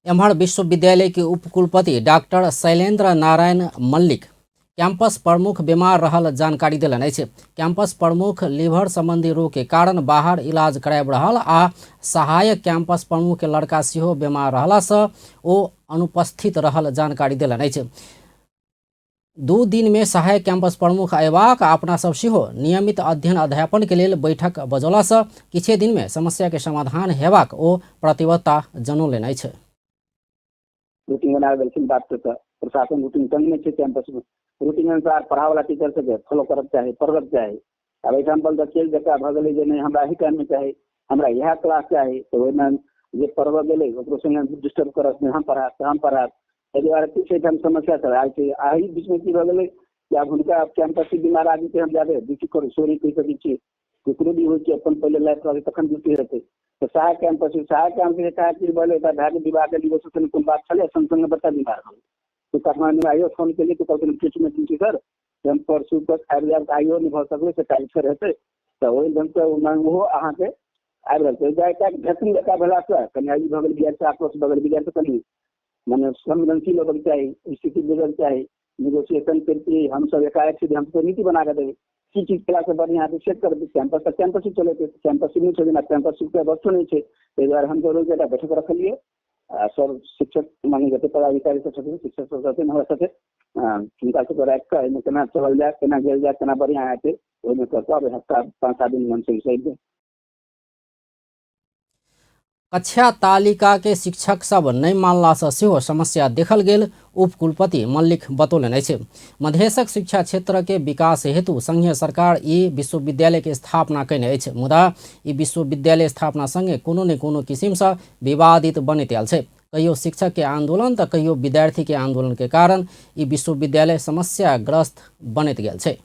एम्हर विश्वविद्यालय के उपकुलपति डॉक्टर शैलेंद्र नारायण मल्लिक कैंपस प्रमुख बीमार रहल जानकारी देलनि अछि। कैंपस प्रमुख लीवर संबंधी रोग के कारण बाहर इलाज कराब रहल आ सहायक कैंपस प्रमुख के लड़का सेहो बीमार रहला सँ ओ अनुपस्थित रहल जानकारी देलनि अछि। 2 दिन में सहायक कैंपस प्रमुख अयबाक आ अपना सब सेहो नियमित अध्ययन अध्यापन के लेल बैठक बजौला सँ किछे दिन में समस्या के समाधान हेबाक ओ प्रतिबद्धता जनौलनि अछि। रूटीन बना देलखिन बात पे प्रशासन रूटीन संग में कैंपस में रूटीन अनुसार पढ़ा वाला टीचर सबके फॉलो करब चाही, पढ़ब चाही। अब एग्जाम्पल देखिए जकरा भऽ गेलै जे नहीं हमरा ही टाइम में चाही, हमरा यह क्लास चाही, तो ओहिमे जे पढ़ब गेलै ओकरो संगे डिस्टर्ब करत नहीं, हम पढ़ाब एहि दुआरे किछु हम समस्या सब आयल छै। एहि बीच में की भऽ गेलै कि आब हुनका कैंपस से बीमार आदमी के हम जादे ड्यूटी करू सॉरी कहि सकै छियै, ककरो भी होइ छै अपन पहले लाइफ रहतै तखन ड्यूटी हेतै। तो सहायक कैंपस की बोले भाग विभाग के लिए सोचने कोन बात चले संग संग बच्चा बीमार हो तो काठमांडू आइयो फोन के लिए तो कहते ट्रीटमेंट की सर हम परसू तक आबि जायब आइयो नहीं भऽ सकलै से काल्हि फेर हेतै। तो ओहि ढंग से ओहो अहाँ के आबि रहल छै जाय भेटनी बेटा भेला से कनि आइ भऽ गेल विद्यार्थी आपस भऽ गेल विद्यार्थी कनि माने संवेदनशील होबक चाही, स्थिति बुझल चाही, नेगोशिएशन करके हम सब एकाएक सीधे हम नीति बना के देबै की चीज केला से बढ़िया से सेट कर कैंपस तक कैंपस ही चले कैंपस नहीं छै ना कैंपस के वस्तु नहीं छै। ताहि दुआरे हम रोज एक बैठक रखलिए सब शिक्षक माने जते पदाधिकारी सब छथिन शिक्षक सब छथिन हमरा साथे हुनका सबके राखि कऽ एहिमे केना चलल जाय केना गेल जाय केना बढ़िया हेतै ओहिमे सब हफ्ता 5-7 दिन मन से सही। कक्षा तालिका के शिक्षक सब नहीं मानला सँ सेहो समस्या देखल गेल उपकुलपति मल्लिक बतौलनि अछि। मधेशक शिक्षा क्षेत्र के विकास हेतु संघीय सरकार ई विश्वविद्यालय के स्थापना कयने अछि, मुदा ई विश्वविद्यालय स्थापना संगे कोनो ने कोनो किसिम सँ विवादित बनैत आयल छै। कहियो शिक्षक के आंदोलन तऽ कहियो विद्यार्थी के आंदोलन के कारण ई विश्वविद्यालय समस्याग्रस्त बनैत गेल छै।